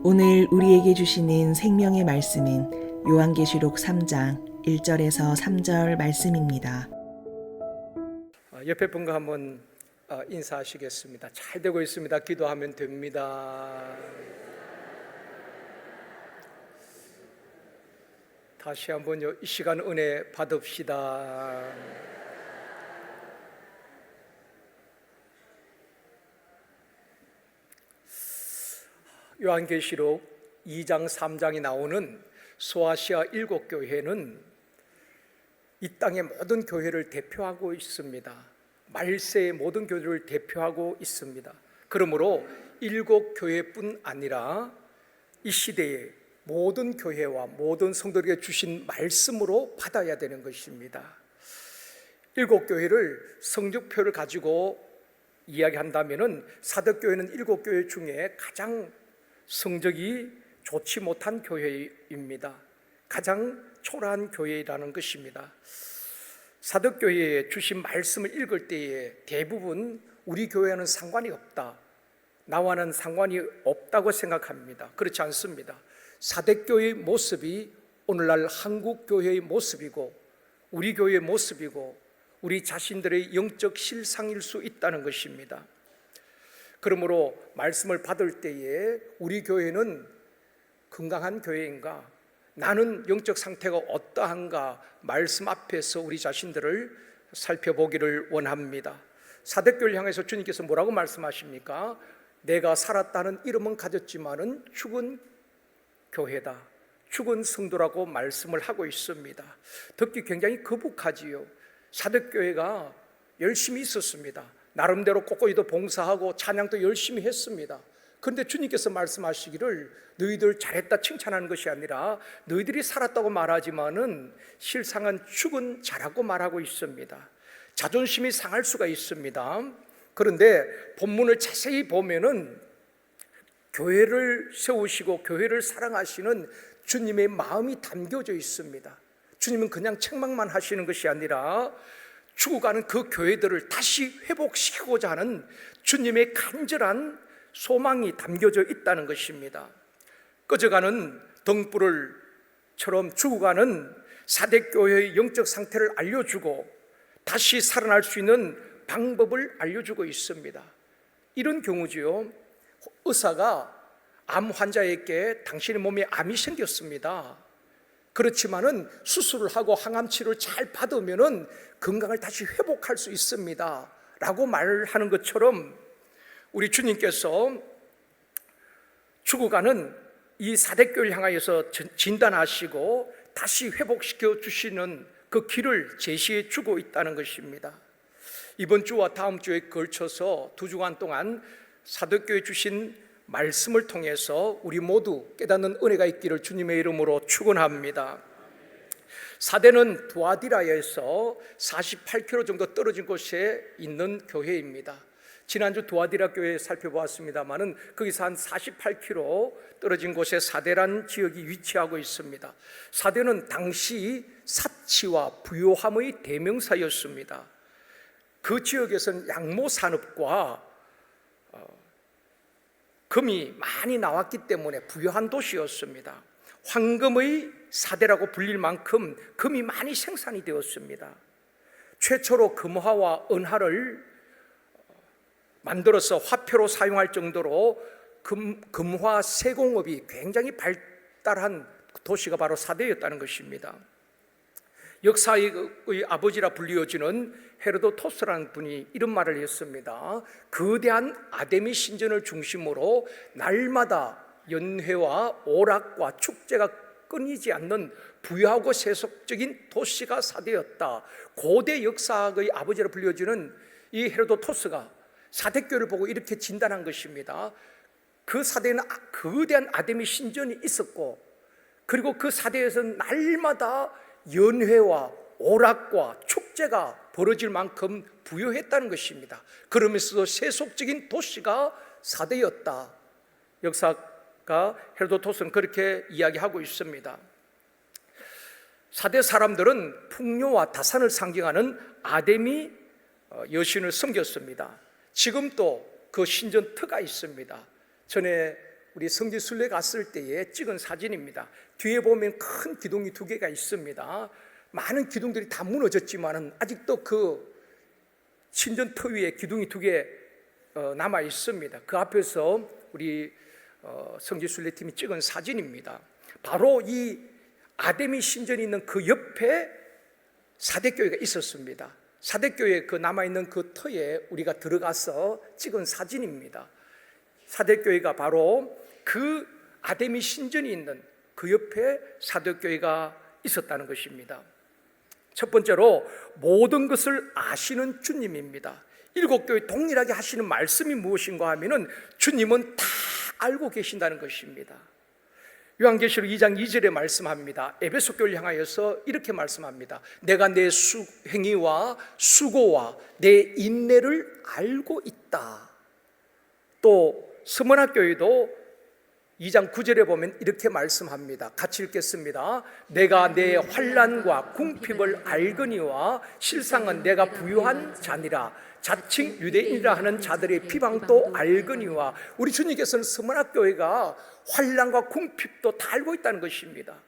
오늘 우리에게 주시는 생명의 말씀은 요한계시록 3장 1절에서 3절 말씀입니다. 옆에 분과 한번 인사하시겠습니다. 잘 되고 있습니다. 기도하면 됩니다. 다시 한번요, 이 시간 은혜 받읍시다. 요한계시록 2장 3장이 나오는 소아시아 7교회는 이 땅의 모든 교회를 대표하고 있습니다. 말세의 모든 교회를 대표하고 있습니다. 그러므로 7교회뿐 아니라 이 시대의 모든 교회와 모든 성도들에게 주신 말씀으로 받아야 되는 것입니다. 7교회를 성적표를 가지고 이야기한다면 사도교회는 7교회 중에 가장 성적이 좋지 못한 교회입니다. 가장 초라한 교회라는 것입니다. 사도교회에 주신 말씀을 읽을 때에 대부분 우리 교회와는 상관이 없다, 나와는 상관이 없다고 생각합니다. 그렇지 않습니다. 사대교회의 모습이 오늘날 한국교회의 모습이고 우리 교회의 모습이고 우리 자신들의 영적 실상일 수 있다는 것입니다. 그러므로 말씀을 받을 때에 우리 교회는 건강한 교회인가, 나는 영적 상태가 어떠한가, 말씀 앞에서 우리 자신들을 살펴보기를 원합니다. 사대교회를 향해서 주님께서 뭐라고 말씀하십니까? 내가 살았다는 이름은 가졌지만은 죽은 교회다, 죽은 성도라고 말씀을 하고 있습니다. 듣기 굉장히 거북하지요. 사대교회가 열심히 있었습니다. 나름대로 꼿꼿이도 봉사하고 찬양도 열심히 했습니다. 그런데 주님께서 말씀하시기를 너희들 잘했다 칭찬하는 것이 아니라 너희들이 살았다고 말하지만은 실상은 죽은 자라고 말하고 있습니다. 자존심이 상할 수가 있습니다. 그런데 본문을 자세히 보면은 교회를 세우시고 교회를 사랑하시는 주님의 마음이 담겨져 있습니다. 주님은 그냥 책망만 하시는 것이 아니라 죽어가는 그 교회들을 다시 회복시키고자 하는 주님의 간절한 소망이 담겨져 있다는 것입니다. 꺼져가는 등불처럼 죽어가는 사대교회의 영적 상태를 알려주고 다시 살아날 수 있는 방법을 알려주고 있습니다. 이런 경우지요, 의사가 암 환자에게 당신의 몸에 암이 생겼습니다. 그렇지만은 수술을 하고 항암 치료를 잘 받으면은 건강을 다시 회복할 수 있습니다 라고 말하는 것처럼 우리 주님께서 죽어가는 이 사대교회를 향하여서 진단하시고 다시 회복시켜 주시는 그 길을 제시해 주고 있다는 것입니다. 이번 주와 다음 주에 걸쳐서 2주간 동안 사도교회 주신 말씀을 통해서 우리 모두 깨닫는 은혜가 있기를 주님의 이름으로 축원합니다. 사대는 두아디라에서 48km 정도 떨어진 곳에 있는 교회입니다. 지난주 두아디라 교회 살펴보았습니다마는 거기서 한 48km 떨어진 곳에 사대란 지역이 위치하고 있습니다. 사대는 당시 사치와 부요함의 대명사였습니다. 그 지역에서는 양모 산업과 금이 많이 나왔기 때문에 부유한 도시였습니다. 황금의 사대라고 불릴 만큼 금이 많이 생산이 되었습니다. 최초로 금화와 은화를 만들어서 화폐로 사용할 정도로 금화 세공업이 굉장히 발달한 도시가 바로 사대였다는 것입니다. 역사의 아버지라 불리어지는 헤로도토스라는 분이 이런 말을 했습니다. 거대한 아데미 신전을 중심으로 날마다 연회와 오락과 축제가 끊이지 않는 부유하고 세속적인 도시가 사대였다. 고대 역사의 아버지라 불려지는 이 헤로도토스가 사대교를 보고 이렇게 진단한 것입니다. 그 사대에는 거대한 아데미 신전이 있었고, 그리고 그 사대에서는 날마다 연회와 오락과 축제가 벌어질 만큼 부유했다는 것입니다. 그러면서도 세속적인 도시가 사대였다. 역사가 헤로도토스는 그렇게 이야기하고 있습니다. 사대 사람들은 풍요와 다산을 상징하는 아데미 여신을 섬겼습니다. 지금도 그 신전 터가 있습니다. 전에 우리 성지순례 갔을 때에 찍은 사진입니다. 뒤에 보면 큰 기둥이 2개가 있습니다. 많은 기둥들이 다 무너졌지만은 아직도 그 신전터 위에 기둥이 2개 남아 있습니다. 그 앞에서 우리 성지순례팀이 찍은 사진입니다. 바로 이 아데미 신전이 있는 그 옆에 사대교회가 있었습니다. 사대교회 그 남아있는 그 터에 우리가 들어가서 찍은 사진입니다. 사대교회가 바로 그 아데미 신전이 있는 그 옆에 사대교회가 있었다는 것입니다. 첫 번째로 모든 것을 아시는 주님입니다. 7교회 동일하게 하시는 말씀이 무엇인가 하면은 주님은 다 알고 계신다는 것입니다. 요한계시록 2장 2절에 말씀합니다. 에베소 교회를 향하여서 이렇게 말씀합니다. 내가 내 행위와 수고와 내 인내를 알고 있다. 또 스무나 교회도 2장 9절에 보면 이렇게 말씀합니다. 같이 읽겠습니다. 내가 내 환난과 궁핍을 알거니와 실상은 내가 부유한 자니라. 자칭 유대인이라 하는 자들의 비방도 알거니와. 우리 주님께서는 스무나 교회가 환난과 궁핍도 다 알고 있다는 것입니다.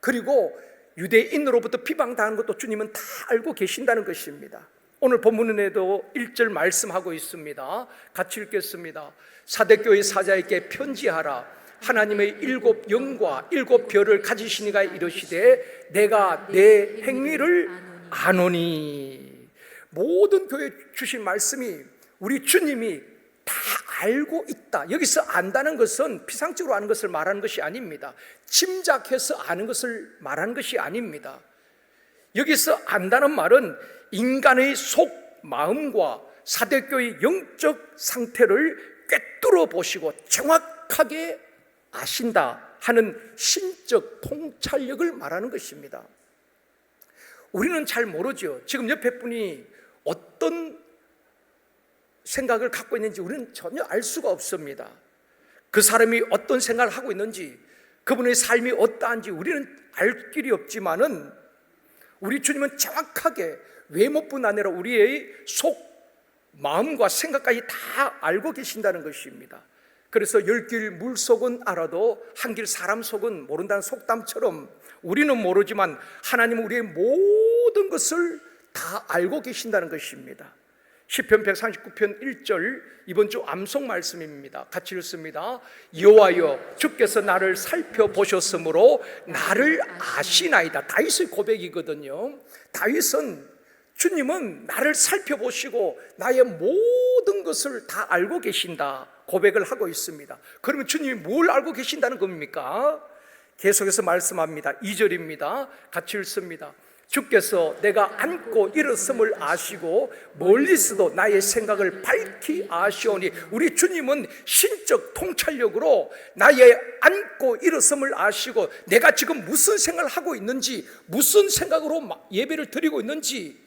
그리고 유대인으로부터 비방당하는 것도 주님은 다 알고 계신다는 것입니다. 오늘 본문에도 1절 말씀하고 있습니다. 같이 읽겠습니다. 사대교회 사자에게 편지하라. 하나님의 7 영과 7 별을 가지신 이가 이르시되 내가 내 행위를 아노니. 모든 교회에 주신 말씀이 우리 주님이 다 알고 있다. 여기서 안다는 것은 피상적으로 아는 것을 말하는 것이 아닙니다. 짐작해서 아는 것을 말하는 것이 아닙니다. 여기서 안다는 말은 인간의 속 마음과 사대교의 영적 상태를 꿰뚫어 보시고 정확하게 아신다 하는 신적 통찰력을 말하는 것입니다. 우리는 잘 모르죠. 지금 옆에 분이 어떤 생각을 갖고 있는지 우리는 전혀 알 수가 없습니다. 그 사람이 어떤 생각을 하고 있는지, 그분의 삶이 어떠한지 우리는 알 길이 없지만은 우리 주님은 정확하게 외모뿐 아니라 우리의 속 마음과 생각까지 다 알고 계신다는 것입니다. 그래서 10길 물속은 알아도 한길 사람 속은 모른다는 속담처럼 우리는 모르지만 하나님은 우리의 모든 것을 다 알고 계신다는 것입니다. 시편 139편 1절 이번 주 암송 말씀입니다. 같이 읽습니다. 여호와여 주께서 나를 살펴보셨으므로 나를 아시나이다. 다윗의 고백이거든요. 다윗은 주님은 나를 살펴보시고 나의 모든 것을 다 알고 계신다 고백을 하고 있습니다. 그러면 주님이 뭘 알고 계신다는 겁니까? 계속해서 말씀합니다. 2절입니다. 같이 읽습니다. 주께서 내가 앉고 일어섬을 아시고 멀리서도 나의 생각을 밝히 아시오니. 우리 주님은 신적 통찰력으로 나의 앉고 일어섬을 아시고 내가 지금 무슨 생각을 하고 있는지, 무슨 생각으로 예배를 드리고 있는지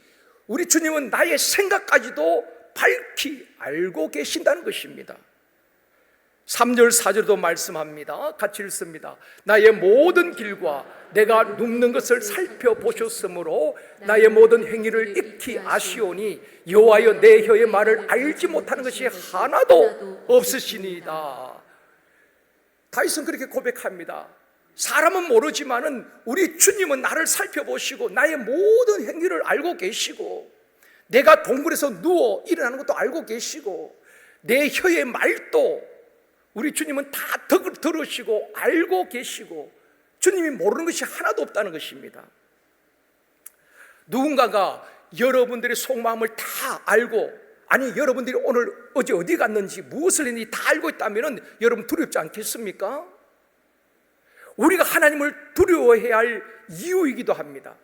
우리 주님은 나의 생각까지도 밝히 알고 계신다는 것입니다. 3절 4절도 말씀합니다. 같이 읽습니다. 나의 모든 길과 내가 눕는 것을 살펴보셨으므로 나의 모든 행위를 익히 아시오니 여호와여 내 혀의 말을 알지 못하는 것이 하나도 없으시니이다. 다윗은 그렇게 고백합니다. 사람은 모르지만은 우리 주님은 나를 살펴보시고 나의 모든 행위를 알고 계시고 내가 동굴에서 누워 일어나는 것도 알고 계시고 내 혀의 말도 우리 주님은 다 들으시고 알고 계시고 주님이 모르는 것이 하나도 없다는 것입니다. 누군가가 여러분들의 속마음을 다 알고, 아니 여러분들이 오늘 어제 어디 갔는지 무엇을 했는지 다 알고 있다면 여러분 두렵지 않겠습니까? 우리가 하나님을 두려워해야 할 이유이기도 합니다.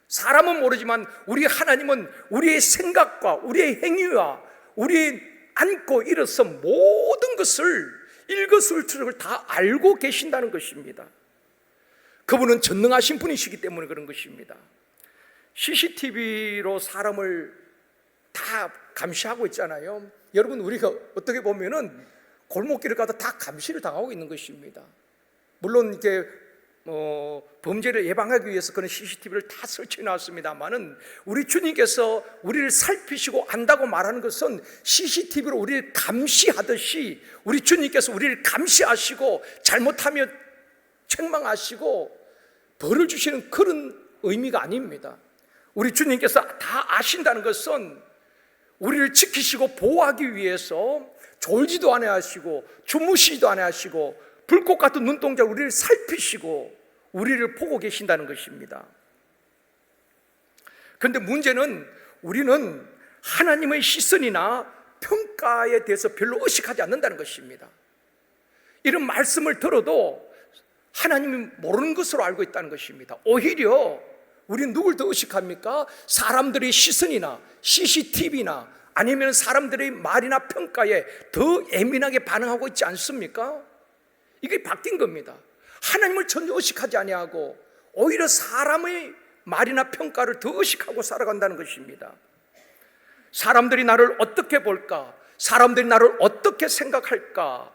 사람은 모르지만 우리 하나님은 우리의 생각과 우리의 행위와 우리의 앉고 일어서 모든 것을 일거수일투족을 다 알고 계신다는 것입니다. 그분은 전능하신 분이시기 때문에 그런 것입니다. CCTV로 사람을 다 감시하고 있잖아요. 여러분, 우리가 어떻게 보면은 골목길을 가다 다 감시를 당하고 있는 것입니다. 물론 이렇게 범죄를 예방하기 위해서 그런 CCTV를 다 설치해 놨습니다만은 우리 주님께서 우리를 살피시고 안다고 말하는 것은 CCTV로 우리를 감시하듯이 우리 주님께서 우리를 감시하시고 잘못하면 책망하시고 벌을 주시는 그런 의미가 아닙니다. 우리 주님께서 다 아신다는 것은 우리를 지키시고 보호하기 위해서 졸지도 않아 하시고 주무시지도 않아 하시고 불꽃 같은 눈동자로 우리를 살피시고 우리를 보고 계신다는 것입니다. 그런데 문제는 우리는 하나님의 시선이나 평가에 대해서 별로 의식하지 않는다는 것입니다. 이런 말씀을 들어도 하나님이 모르는 것으로 알고 있다는 것입니다. 오히려 우리는 누굴 더 의식합니까? 사람들의 시선이나 CCTV나 아니면 사람들의 말이나 평가에 더 예민하게 반응하고 있지 않습니까? 이게 바뀐 겁니다. 하나님을 전혀 의식하지 아니하고 오히려 사람의 말이나 평가를 더 의식하고 살아간다는 것입니다. 사람들이 나를 어떻게 볼까? 사람들이 나를 어떻게 생각할까?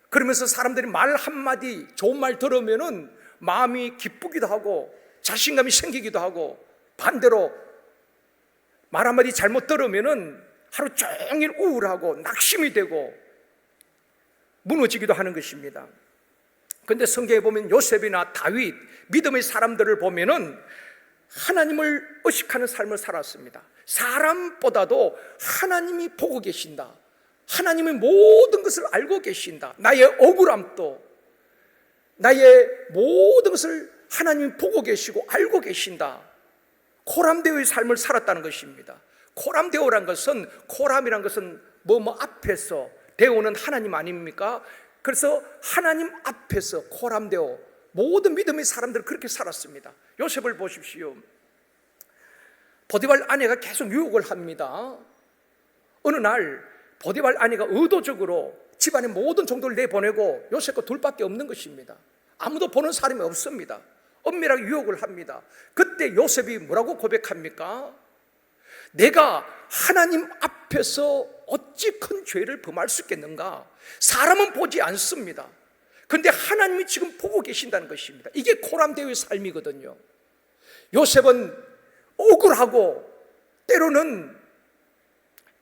그러면서 사람들이 말 한마디 좋은 말 들으면은 마음이 기쁘기도 하고 자신감이 생기기도 하고, 반대로 말 한마디 잘못 들으면은 하루 종일 우울하고 낙심이 되고 무너지기도 하는 것입니다. 그런데 성경에 보면 요셉이나 다윗, 믿음의 사람들을 보면은 하나님을 의식하는 삶을 살았습니다. 사람보다도 하나님이 보고 계신다, 하나님의 모든 것을 알고 계신다, 나의 억울함도, 나의 모든 것을 하나님이 보고 계시고 알고 계신다, 코람데오의 삶을 살았다는 것입니다. 코람데오란 것은, 코람이란 것은 앞에서, 데오는 하나님 아닙니까? 그래서 하나님 앞에서 코람데오, 모든 믿음의 사람들은 그렇게 살았습니다. 요셉을 보십시오. 보디발 아내가 계속 유혹을 합니다. 어느 날 보디발 아내가 의도적으로 집안의 모든 종들을 내보내고 요셉과 둘밖에 없는 것입니다. 아무도 보는 사람이 없습니다. 엄밀하게 유혹을 합니다. 그때 요셉이 뭐라고 고백합니까? 내가 하나님 앞에서 어찌 큰 죄를 범할 수 있겠는가? 사람은 보지 않습니다. 그런데 하나님이 지금 보고 계신다는 것입니다. 이게 코람데오의 삶이거든요. 요셉은 억울하고 때로는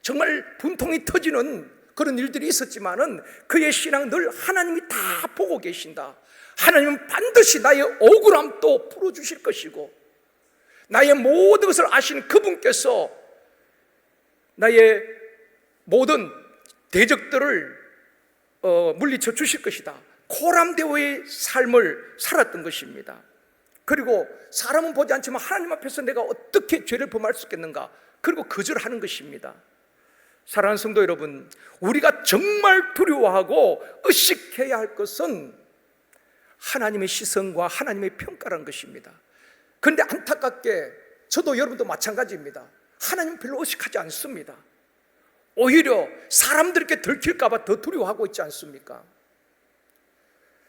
정말 분통이 터지는 그런 일들이 있었지만은 그의 신앙은 늘 하나님이 다 보고 계신다, 하나님은 반드시 나의 억울함도 풀어주실 것이고 나의 모든 것을 아시는 그분께서 나의 모든 대적들을 물리쳐 주실 것이다, 코람데오의 삶을 살았던 것입니다. 그리고 사람은 보지 않지만 하나님 앞에서 내가 어떻게 죄를 범할 수 있겠는가, 그리고 거절하는 것입니다. 사랑하는 성도 여러분, 우리가 정말 두려워하고 의식해야 할 것은 하나님의 시선과 하나님의 평가라는 것입니다. 그런데 안타깝게 저도 여러분도 마찬가지입니다. 하나님 별로 의식하지 않습니다. 오히려 사람들께 들킬까 봐 더 두려워하고 있지 않습니까?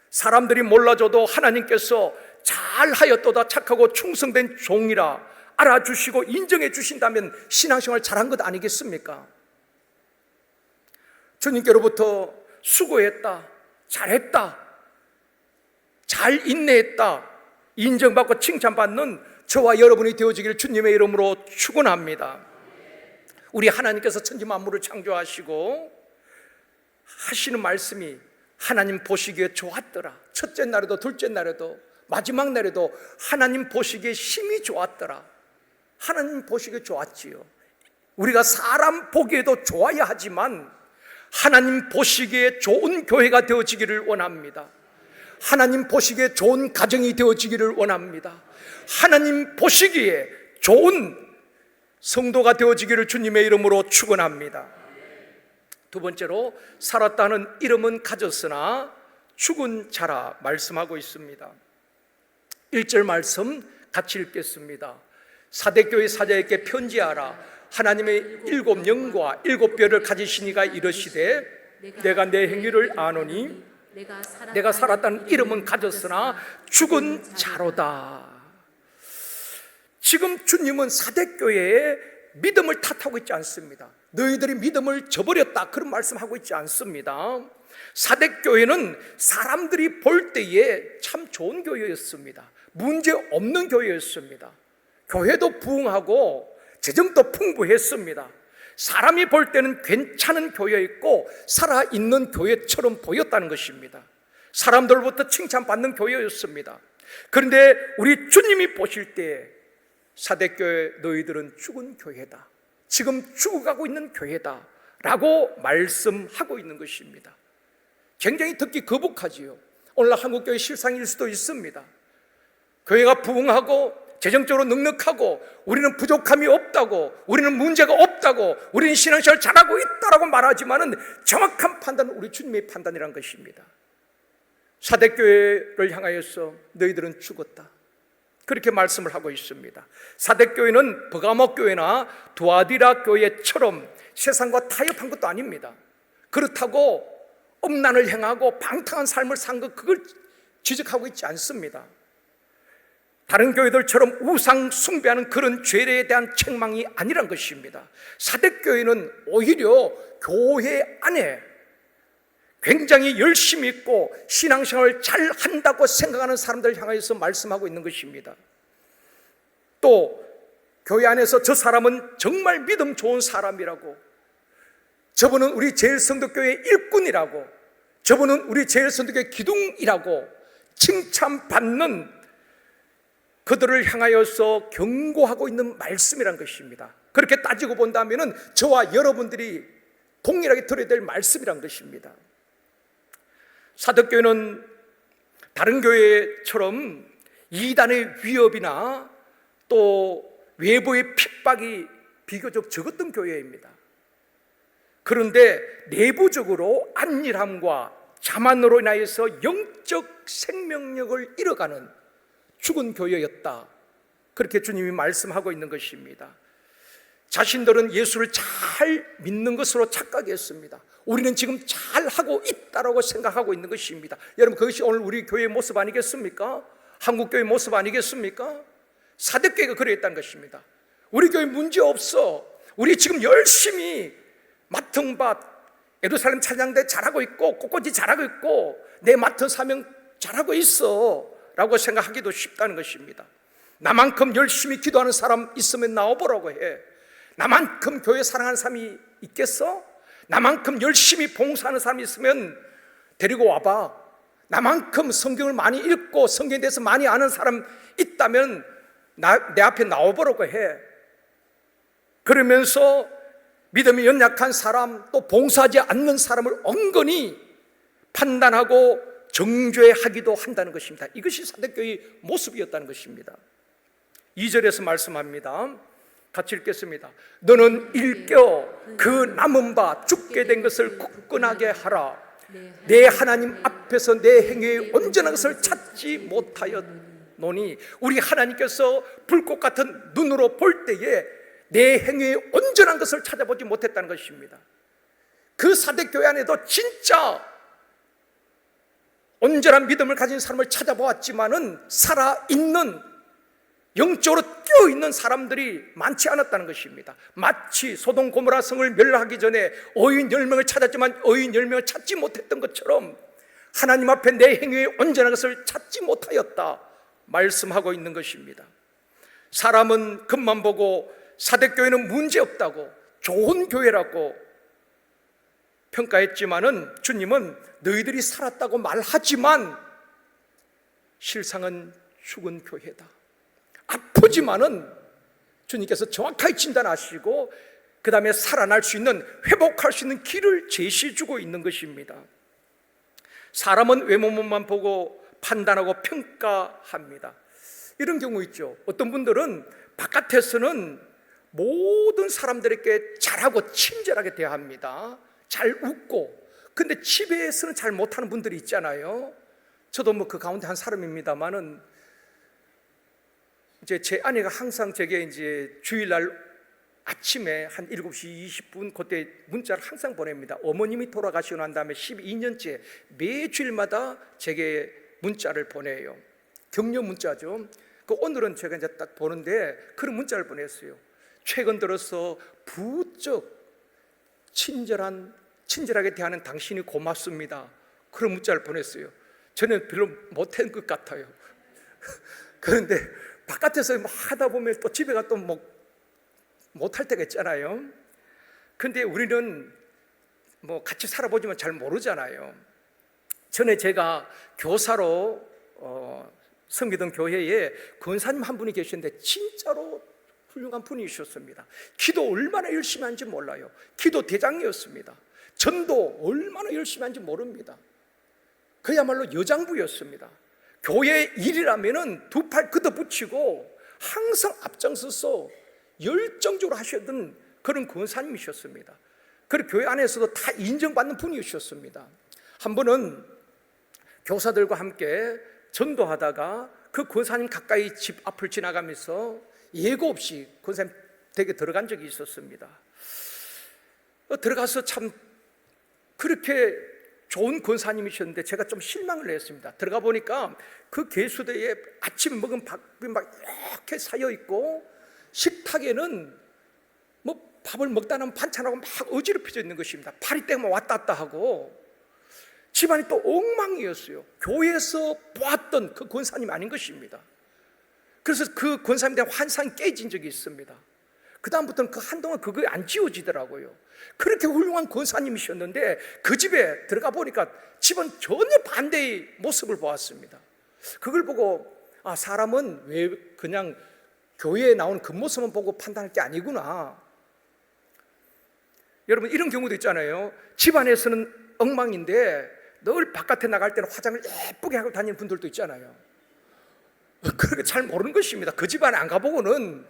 사람들이 몰라줘도 하나님께서 잘하였도다 착하고 충성된 종이라 알아주시고 인정해 주신다면 신앙생활 잘한 것 아니겠습니까? 주님께로부터 수고했다, 잘했다, 잘 인내했다 인정받고 칭찬받는 저와 여러분이 되어지기를 주님의 이름으로 축원합니다. 우리 하나님께서 천지 만물을 창조하시고 하시는 말씀이 하나님 보시기에 좋았더라. 첫째 날에도 둘째 날에도 마지막 날에도 하나님 보시기에 심히 좋았더라. 하나님 보시기에 좋았지요. 우리가 사람 보기에도 좋아야 하지만 하나님 보시기에 좋은 교회가 되어지기를 원합니다. 하나님 보시기에 좋은 가정이 되어지기를 원합니다. 하나님 보시기에 좋은 성도가 되어지기를 주님의 이름으로 축원합니다. 두 번째로, 살았다는 이름은 가졌으나 죽은 자라 말씀하고 있습니다. 1절 말씀 같이 읽겠습니다. 사대교회 사자에게 편지하라. 하나님의 7 영과 7 뼈를 가지신 이가 이르시되 내가 내 행위를 아노니 내가 살았다는 이름은 가졌으나 죽은 자로다. 지금 주님은 사대교회의 믿음을 탓하고 있지 않습니다. 너희들이 믿음을 저버렸다, 그런 말씀하고 있지 않습니다. 사대교회는 사람들이 볼 때에 참 좋은 교회였습니다. 문제 없는 교회였습니다. 교회도 부흥하고 재정도 풍부했습니다. 사람이 볼 때는 괜찮은 교회였고 살아있는 교회처럼 보였다는 것입니다. 사람들로부터 칭찬받는 교회였습니다. 그런데 우리 주님이 보실 때 사대교회 너희들은 죽은 교회다, 지금 죽어가고 있는 교회다 라고 말씀하고 있는 것입니다. 굉장히 듣기 거북하지요. 오늘날 한국교회 실상일 수도 있습니다. 교회가 부흥하고 재정적으로 넉넉하고 우리는 부족함이 없다고, 우리는 문제가 없다고, 우리는 신앙생활 잘하고 있다라고 말하지만은 정확한 판단은 우리 주님의 판단이란 것입니다. 사대교회를 향하여서 너희들은 죽었다, 그렇게 말씀을 하고 있습니다. 사대교회는 버가모 교회나 두아디라 교회처럼 세상과 타협한 것도 아닙니다. 그렇다고 음란을 행하고 방탕한 삶을 산 것, 그걸 지적하고 있지 않습니다. 다른 교회들처럼 우상 숭배하는 그런 죄에 대한 책망이 아니란 것입니다. 사대교회는 오히려 교회 안에 굉장히 열심히 있고 신앙생활을 잘 한다고 생각하는 사람들 향해서 말씀하고 있는 것입니다. 또 교회 안에서 저 사람은 정말 믿음 좋은 사람이라고, 저분은 우리 제일성도교회 일꾼이라고, 저분은 우리 제일성도교회 기둥이라고 칭찬받는 그들을 향하여서 경고하고 있는 말씀이란 것입니다. 그렇게 따지고 본다면 저와 여러분들이 동일하게 들어야 될 말씀이란 것입니다. 사대교회는 다른 교회처럼 이단의 위협이나 또 외부의 핍박이 비교적 적었던 교회입니다. 그런데 내부적으로 안일함과 자만으로 인하여서 영적 생명력을 잃어가는 죽은 교회였다, 그렇게 주님이 말씀하고 있는 것입니다. 자신들은 예수를 잘 믿는 것으로 착각했습니다. 우리는 지금 잘하고 있다고 생각하고 있는 것입니다. 여러분, 그것이 오늘 우리 교회의 모습 아니겠습니까? 한국교회의 모습 아니겠습니까? 사대교회가 그랬다는 것입니다. 우리 교회 문제 없어, 우리 지금 열심히 맡은 바 예루살렘 찬양대 잘하고 있고 곳곳이 잘하고 있고 내 맡은 사명 잘하고 있어 라고 생각하기도 쉽다는 것입니다. 나만큼 열심히 기도하는 사람 있으면 나와보라고 해. 나만큼 교회 사랑하는 사람이 있겠어? 나만큼 열심히 봉사하는 사람이 있으면 데리고 와봐. 나만큼 성경을 많이 읽고 성경에 대해서 많이 아는 사람 있다면 내 앞에 나와보라고 해. 그러면서 믿음이 연약한 사람, 또 봉사하지 않는 사람을 은근히 판단하고 정죄하기도 한다는 것입니다. 이것이 사대교회의 모습이었다는 것입니다. 2절에서 말씀합니다. 같이 읽겠습니다. 너는 일깨어 그 남은 바 죽게 된 것을 굳건하게 하라. 내 하나님 앞에서 내 행위의 온전한 것을 찾지 못하였노니, 우리 하나님께서 불꽃 같은 눈으로 볼 때에 내 행위의 온전한 것을 찾아보지 못했다는 것입니다. 그 사대교회 안에도 진짜 온전한 믿음을 가진 사람을 찾아보았지만은 살아있는, 영적으로 깨어있는 사람들이 많지 않았다는 것입니다. 마치 소돔 고모라 성을 멸하기 전에 의인 10명을 찾았지만 의인 10명을 찾지 못했던 것처럼 하나님 앞에 내 행위의 온전한 것을 찾지 못하였다 말씀하고 있는 것입니다. 사람은 겉만 보고 사대교회는 문제없다고, 좋은 교회라고 평가했지만은 주님은 너희들이 살았다고 말하지만 실상은 죽은 교회다, 아프지만은 주님께서 정확하게 진단하시고 그 다음에 살아날 수 있는, 회복할 수 있는 길을 제시해 주고 있는 것입니다. 사람은 외모만 보고 판단하고 평가합니다. 이런 경우 있죠. 어떤 분들은 바깥에서는 모든 사람들에게 잘하고 친절하게 대합니다. 잘 웃고. 근데 집에서는 잘 못하는 분들이 있잖아요. 저도 뭐 그 가운데 한 사람입니다만은 이제 제 아내가 항상 제게 이제 주일날 아침에 한 7시 20분 그때 문자를 항상 보냅니다. 어머님이 돌아가시고 난 다음에 12년째 매주일마다 제게 문자를 보내요. 격려 문자죠. 그 오늘은 제가 이제 딱 보는데 그런 문자를 보냈어요. 최근 들어서 부쩍 친절하게 대하는 당신이 고맙습니다. 그런 문자를 보냈어요. 저는 별로 못한 것 같아요. 그런데 바깥에서 뭐 하다 보면 또 집에 가 또 뭐 못할 때가 있잖아요. 근데 우리는 뭐 같이 살아보지만 잘 모르잖아요. 전에 제가 교사로 섬기던 교회에 권사님 한 분이 계셨는데 진짜로 훌륭한 분이셨습니다. 기도 얼마나 열심히 하는지 몰라요. 기도 대장이었습니다. 전도 얼마나 열심히 하는지 모릅니다. 그야말로 여장부였습니다. 교회 일이라면은 두 팔 걷어붙이고 항상 앞장서서 열정적으로 하셨던 그런 권사님이셨습니다. 그리고 교회 안에서도 다 인정받는 분이셨습니다. 한 번은 교사들과 함께 전도하다가 그 권사님 가까이 집 앞을 지나가면서 예고 없이 권사님 댁에 들어간 적이 있었습니다. 들어가서 참 그렇게 좋은 권사님이셨는데 제가 좀 실망을 했습니다. 들어가 보니까 그 개수대에 아침 먹은 밥이 막 이렇게 쌓여 있고 식탁에는 뭐 밥을 먹다 나면 반찬하고 막 어지럽혀져 있는 것입니다. 파리떼가 왔다 갔다 하고 집안이 또 엉망이었어요. 교회에서 보았던 그 권사님 아닌 것입니다. 그래서 그 권사님에 대한 환상이 깨진 적이 있습니다. 그 다음부터는 한동안 그거에 안 지워지더라고요. 그렇게 훌륭한 권사님이셨는데 그 집에 들어가 보니까 집은 전혀 반대의 모습을 보았습니다. 그걸 보고 사람은 왜 그냥 교회에 나온 겉모습만 보고 판단할 게 아니구나. 여러분 이런 경우도 있잖아요. 집안에서는 엉망인데 늘 바깥에 나갈 때는 화장을 예쁘게 하고 다니는 분들도 있잖아요. 그렇게 잘 모르는 것입니다. 그 집안에 안 가보고는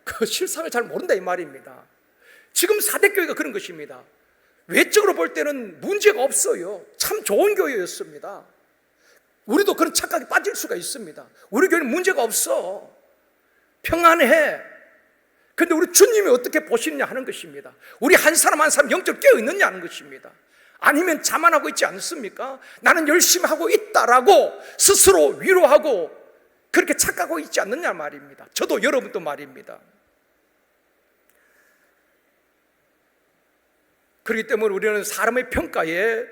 그 실상을 잘 모른다 이 말입니다. 지금 사대교회가 그런 것입니다. 외적으로 볼 때는 문제가 없어요. 참 좋은 교회였습니다. 우리도 그런 착각에 빠질 수가 있습니다. 우리 교회는 문제가 없어. 평안해. 근데 우리 주님이 어떻게 보시느냐 하는 것입니다. 우리 한 사람 한 사람 영적으로 깨어있느냐 하는 것입니다. 아니면 자만하고 있지 않습니까? 나는 열심히 하고 있다라고 스스로 위로하고 그렇게 착각하고 있지 않느냐 말입니다. 저도 여러분도 말입니다. 그렇기 때문에 우리는 사람의 평가에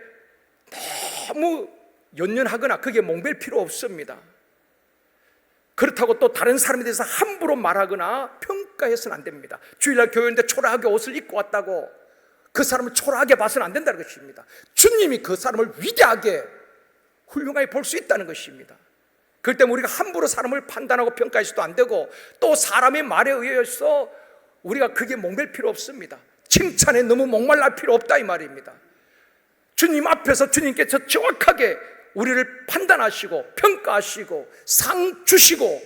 너무 연연하거나 그게 몽벨 필요 없습니다. 그렇다고 또 다른 사람에 대해서 함부로 말하거나 평가해서는 안 됩니다. 주일날 교회인데 초라하게 옷을 입고 왔다고 그 사람을 초라하게 봐서는 안 된다는 것입니다. 주님이 그 사람을 위대하게 훌륭하게 볼 수 있다는 것입니다. 그럴 때문에 우리가 함부로 사람을 판단하고 평가해서도 안 되고 또 사람의 말에 의해서 우리가 그게 목맬 필요 없습니다. 칭찬에 너무 목말랄 필요 없다 이 말입니다. 주님 앞에서 주님께서 정확하게 우리를 판단하시고 평가하시고 상 주시고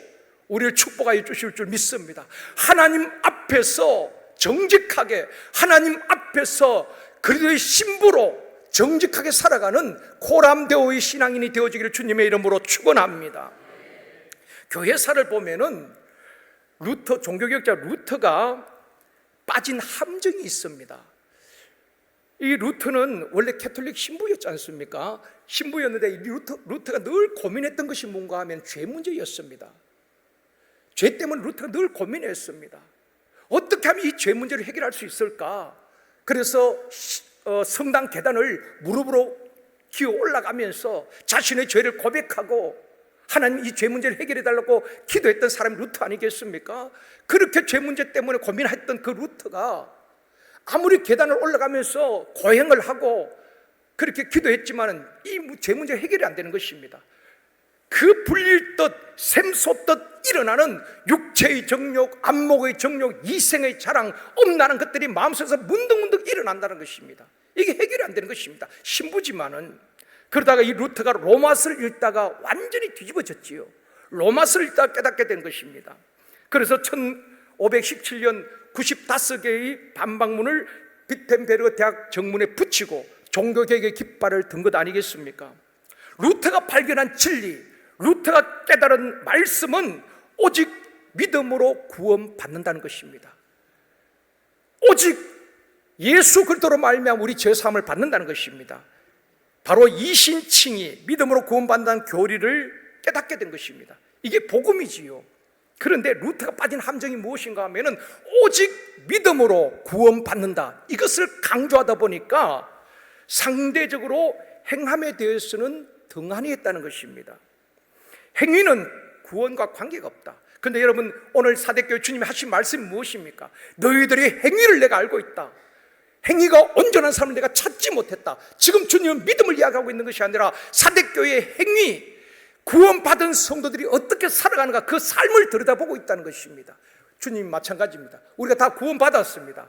우리를 축복하여 주실 줄 믿습니다. 하나님 앞에서 정직하게 하나님 앞에서 그리스도의 신부로 정직하게 살아가는 고람되오의 신앙인이 되어지기를 주님의 이름으로 축원합니다. 교회사를 보면은 종교개혁자 루터가 빠진 함정이 있습니다. 이 루터는 원래 캐톨릭 신부였지 않습니까? 신부였는데 루터가 늘 고민했던 것이 뭔가 하면 죄 문제였습니다. 죄 때문에 루터가 늘 고민했습니다. 어떻게 하면 이 죄 문제를 해결할 수 있을까? 그래서 성당 계단을 무릎으로 기어 올라가면서 자신의 죄를 고백하고 하나님 이 죄 문제를 해결해 달라고 기도했던 사람이 루터 아니겠습니까? 그렇게 죄 문제 때문에 고민했던 그 루터가 아무리 계단을 올라가면서 고행을 하고 그렇게 기도했지만 이 죄 문제 해결이 안 되는 것입니다. 그 불릴 듯 샘솟듯 일어나는 육체의 정욕, 안목의 정욕, 이생의 자랑, 엄나는 것들이 마음속에서 문득문득 일어난다는 것입니다. 이게 해결이 안 되는 것입니다. 신부지만은. 그러다가 이 루터가 로마서를 읽다가 완전히 뒤집어졌지요. 로마서를 읽다가 깨닫게 된 것입니다. 그래서 1517년 95개의 반박문을 비텐베르그 대학 정문에 붙이고 종교개혁의 깃발을 든 것 아니겠습니까? 루터가 발견한 진리, 루터가 깨달은 말씀은 오직 믿음으로 구원받는다는 것입니다. 오직 예수 그리스도로 말미암아 우리 죄사함을 받는다는 것입니다. 바로 이신칭이 믿음으로 구원받는다는 교리를 깨닫게 된 것입니다. 이게 복음이지요. 그런데 루트가 빠진 함정이 무엇인가 하면은 오직 믿음으로 구원받는다, 이것을 강조하다 보니까 상대적으로 행함에 대해서는 등한히 했다는 것입니다. 행위는 구원과 관계가 없다. 그런데 여러분, 오늘 사대교회 주님이 하신 말씀이 무엇입니까? 너희들의 행위를 내가 알고 있다. 행위가 온전한 삶을 내가 찾지 못했다. 지금 주님은 믿음을 이야기하고 있는 것이 아니라 사대교회의 행위, 구원받은 성도들이 어떻게 살아가는가, 그 삶을 들여다보고 있다는 것입니다. 주님 마찬가지입니다. 우리가 다 구원받았습니다.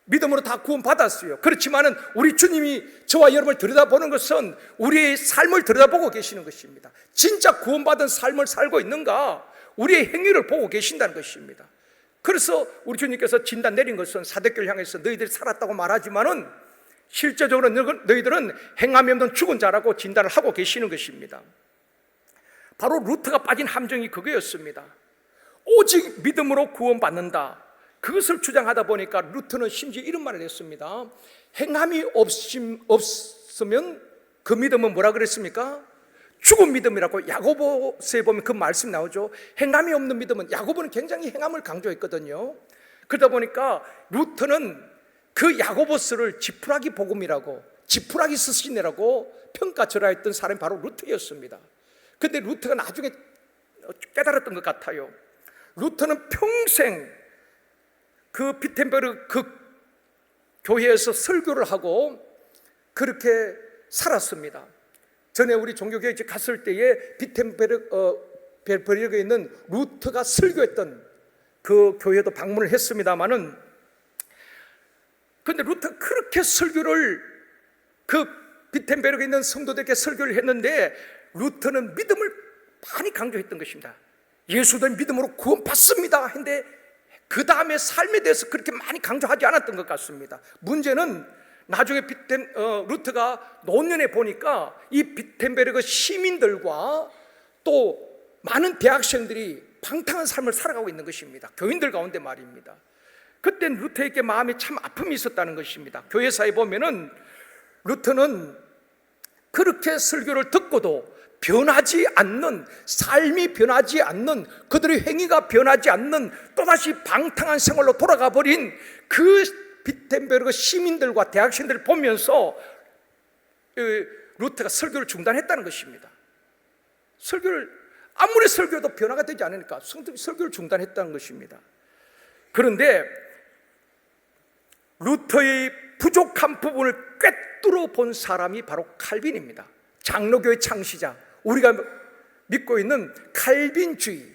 믿음으로 다 구원받았어요. 그렇지만은 우리 주님이 저와 여러분을 들여다보는 것은 우리의 삶을 들여다보고 계시는 것입니다. 진짜 구원받은 삶을 살고 있는가, 우리의 행위를 보고 계신다는 것입니다. 그래서 우리 주님께서 진단 내린 것은 사대교를 향해서 너희들이 살았다고 말하지만은 실제적으로 너희들은 행함이 없는 죽은 자라고 진단을 하고 계시는 것입니다. 바로 루트가 빠진 함정이 그거였습니다. 오직 믿음으로 구원받는다, 그것을 주장하다 보니까 루트는 심지어 이런 말을 했습니다. 행함이 없으면 그 믿음은 뭐라 그랬습니까? 죽은 믿음이라고 야고보서에 보면 그 말씀 나오죠. 행함이 없는 믿음은, 야고보는 굉장히 행함을 강조했거든요. 그러다 보니까 루트는 그 야고보서를 지푸라기 복음이라고, 지푸라기 스신이라고 평가절하했던 사람이 바로 루트였습니다. 그런데 루트가 나중에 깨달았던 것 같아요. 루트는 평생 그 비텐베르 그 교회에서 설교를 하고 그렇게 살았습니다. 전에 우리 종교교회 갔을 때에 비텐베르크에 있는 루트가 설교했던 그 교회도 방문을 했습니다마는, 그런데 루트가 그렇게 설교를, 그 비텐베르크에 있는 성도들에게 설교를 했는데 루트는 믿음을 많이 강조했던 것입니다. 예수는 믿음으로 구원받습니다 했는데 그 다음에 삶에 대해서 그렇게 많이 강조하지 않았던 것 같습니다. 문제는 나중에 루트가 노년에 보니까 이 비텐베르크 시민들과 또 많은 대학생들이 방탕한 삶을 살아가고 있는 것입니다. 교인들 가운데 말입니다. 그때 루트에게 마음에 참 아픔이 있었다는 것입니다. 교회사에 보면은 루트는 그렇게 설교를 듣고도 변하지 않는, 삶이 변하지 않는, 그들의 행위가 변하지 않는 또다시 방탕한 생활로 돌아가 버린 그 비텐베르크 시민들과 대학생들을 보면서 루트가 설교를 중단했다는 것입니다. 아무리 설교도 변화가 되지 않으니까 설교를 중단했다는 것입니다. 그런데 루터의 부족한 부분을 꿰뚫어 본 사람이 바로 칼빈입니다. 장로교의 창시자, 우리가 믿고 있는 칼빈주의,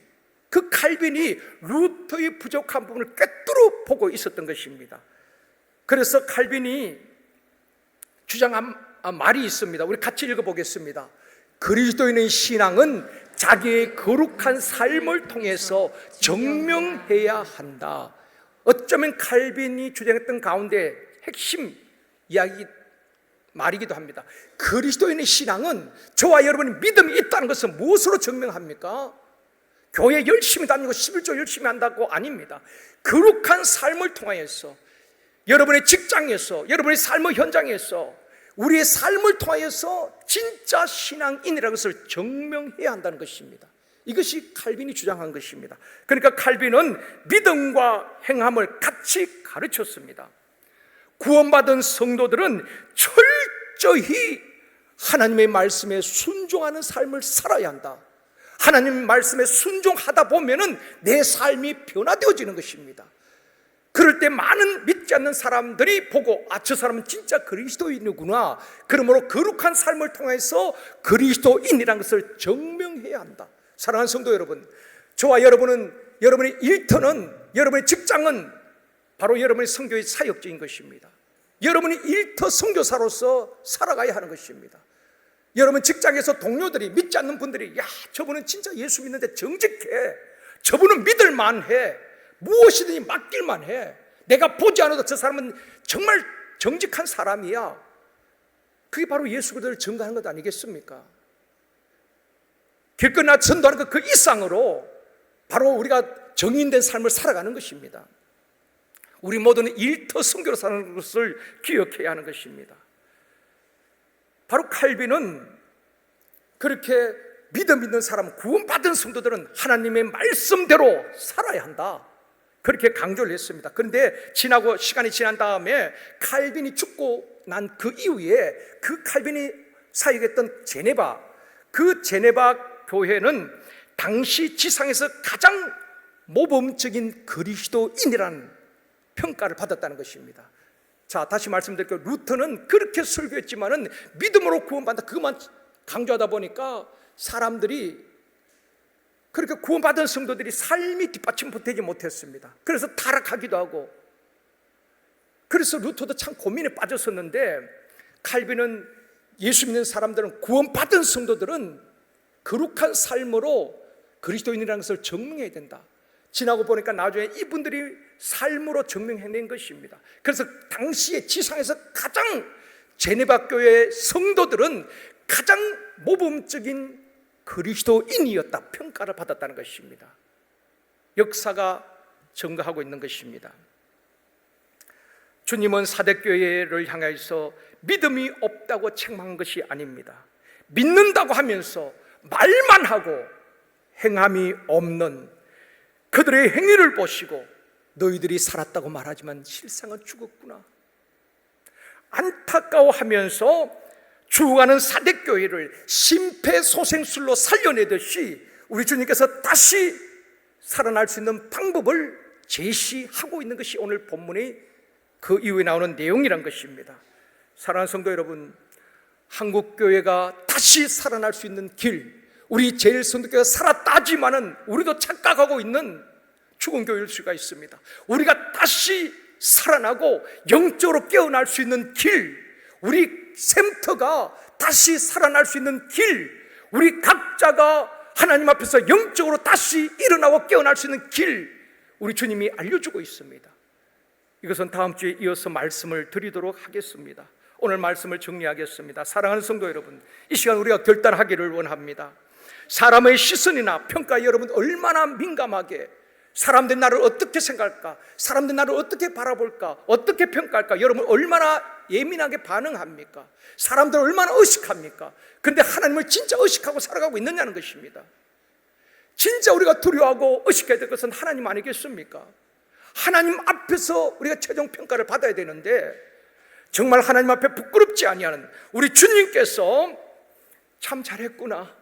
그 칼빈이 루터의 부족한 부분을 꿰뚫어 보고 있었던 것입니다. 그래서 칼빈이 주장한 말이 있습니다. 우리 같이 읽어보겠습니다. 그리스도인의 신앙은 자기의 거룩한 삶을 통해서 증명해야 한다. 어쩌면 칼빈이 주장했던 가운데 핵심 말이기도 합니다. 그리스도인의 신앙은, 저와 여러분의 믿음이 있다는 것은 무엇으로 증명합니까? 교회 열심히 다니고 11조 열심히 한다고 아닙니다. 거룩한 삶을 통하여서, 여러분의 직장에서, 여러분의 삶의 현장에서, 우리의 삶을 통하여서 진짜 신앙인이라는 것을 증명해야 한다는 것입니다. 이것이 칼빈이 주장한 것입니다. 그러니까 칼빈은 믿음과 행함을 같이 가르쳤습니다. 구원받은 성도들은 철저히 하나님의 말씀에 순종하는 삶을 살아야 한다. 하나님 말씀에 순종하다 보면은 내 삶이 변화되어지는 것입니다. 그럴 때 많은 믿지 않는 사람들이 보고, 저 사람은 진짜 그리스도인이구나. 그러므로 거룩한 삶을 통해서 그리스도인이라는 것을 증명해야 한다. 사랑하는 성도 여러분, 저와 여러분은, 여러분의 일터는, 여러분의 직장은 바로 여러분의 선교의 사역지인 것입니다. 여러분이 일터 선교사로서 살아가야 하는 것입니다. 여러분 직장에서 동료들이, 믿지 않는 분들이, 야, 저분은 진짜 예수 믿는데 정직해, 저분은 믿을만해, 무엇이든지 맡길만 해, 내가 보지 않아도 저 사람은 정말 정직한 사람이야. 그게 바로 예수 그리스도를 증거하는 것 아니겠습니까? 길거리나 전도하는 그 이상으로 바로 우리가 정인된 삶을 살아가는 것입니다. 우리 모두는 일터 선교로 사는 것을 기억해야 하는 것입니다. 바로 칼빈은 그렇게 믿음 있는 사람, 구원받은 성도들은 하나님의 말씀대로 살아야 한다, 그렇게 강조를 했습니다. 그런데 시간이 지난 다음에 칼빈이 죽고 난 그 이후에 그 칼빈이 사역했던 제네바, 그 제네바 교회는 당시 지상에서 가장 모범적인 그리스도인이라는 평가를 받았다는 것입니다. 자, 다시 말씀드릴게요. 루터는 그렇게 설교했지만은 믿음으로 구원받는다, 그것만 강조하다 보니까 사람들이, 그렇게 구원받은 성도들이 삶이 뒷받침되지 못했습니다. 그래서 타락하기도 하고, 그래서 루터도 참 고민에 빠졌었는데, 칼빈은 예수 믿는 사람들은, 구원받은 성도들은 거룩한 삶으로 그리스도인이라는 것을 증명해야 된다. 지나고 보니까 나중에 이분들이 삶으로 증명해낸 것입니다. 그래서 당시에 지상에서 가장, 제네바 교회의 성도들은 가장 모범적인 그리스도인이었다 평가를 받았다는 것입니다. 역사가 증거하고 있는 것입니다. 주님은 사대교회를 향해서 믿음이 없다고 책망한 것이 아닙니다. 믿는다고 하면서 말만 하고 행함이 없는 그들의 행위를 보시고 너희들이 살았다고 말하지만 실상은 죽었구나, 안타까워하면서 죽어가는 사대교회를 심폐소생술로 살려내듯이 우리 주님께서 다시 살아날 수 있는 방법을 제시하고 있는 것이 오늘 본문의 그 이후에 나오는 내용이란 것입니다. 사랑하는 성도 여러분, 한국교회가 다시 살아날 수 있는 길, 우리 제일선교회가 살았다지만은 우리도 착각하고 있는 죽은 교회일 수가 있습니다. 우리가 다시 살아나고 영적으로 깨어날 수 있는 길, 우리 샘터가 다시 살아날 수 있는 길, 우리 각자가 하나님 앞에서 영적으로 다시 일어나고 깨어날 수 있는 길, 우리 주님이 알려주고 있습니다. 이것은 다음 주에 이어서 말씀을 드리도록 하겠습니다. 오늘 말씀을 정리하겠습니다. 사랑하는 성도 여러분, 이 시간 우리가 결단하기를 원합니다. 사람의 시선이나 평가에 여러분 얼마나 민감하게, 사람들이 나를 어떻게 생각할까, 사람들이 나를 어떻게 바라볼까, 어떻게 평가할까, 여러분 얼마나 예민하게 반응합니까? 사람들 얼마나 의식합니까? 그런데 하나님을 진짜 의식하고 살아가고 있느냐는 것입니다. 진짜 우리가 두려워하고 의식해야 될 것은 하나님 아니겠습니까? 하나님 앞에서 우리가 최종 평가를 받아야 되는데, 정말 하나님 앞에 부끄럽지 아니하는 우리 주님께서 참 잘했구나,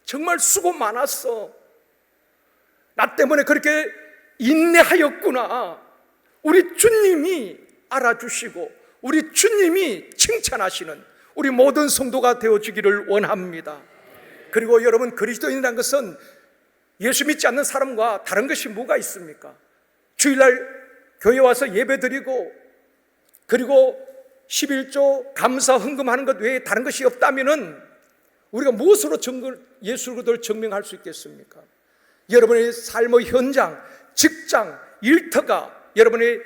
정말 수고 많았어, 나 때문에 그렇게 인내하였구나, 우리 주님이 알아주시고 우리 주님이 칭찬하시는 우리 모든 성도가 되어주기를 원합니다. 그리고 여러분, 그리스도인이라는 것은 예수 믿지 않는 사람과 다른 것이 뭐가 있습니까? 주일날 교회 와서 예배드리고 그리고 11조 감사 헌금하는 것 외에 다른 것이 없다면은 우리가 무엇으로 예수를 증명할 수 있겠습니까? 여러분의 삶의 현장, 직장, 일터가 여러분의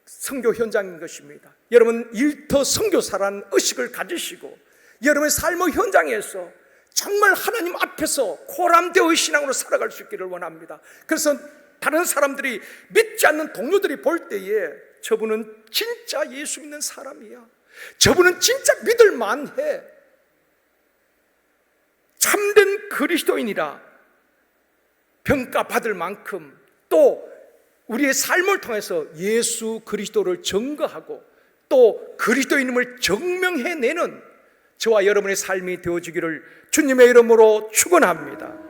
선교 현장인 것입니다. 여러분 일터 선교사라는 의식을 가지시고 여러분의 삶의 현장에서 정말 하나님 앞에서 코람되어의 신앙으로 살아갈 수 있기를 원합니다. 그래서 다른 사람들이, 믿지 않는 동료들이 볼 때에 저분은 진짜 예수 믿는 사람이야, 저분은 진짜 믿을 만해, 참된 그리스도인이라 평가받을 만큼 또 우리의 삶을 통해서 예수 그리스도를 증거하고 또 그리스도인임을 증명해내는 저와 여러분의 삶이 되어지기를 주님의 이름으로 축원합니다.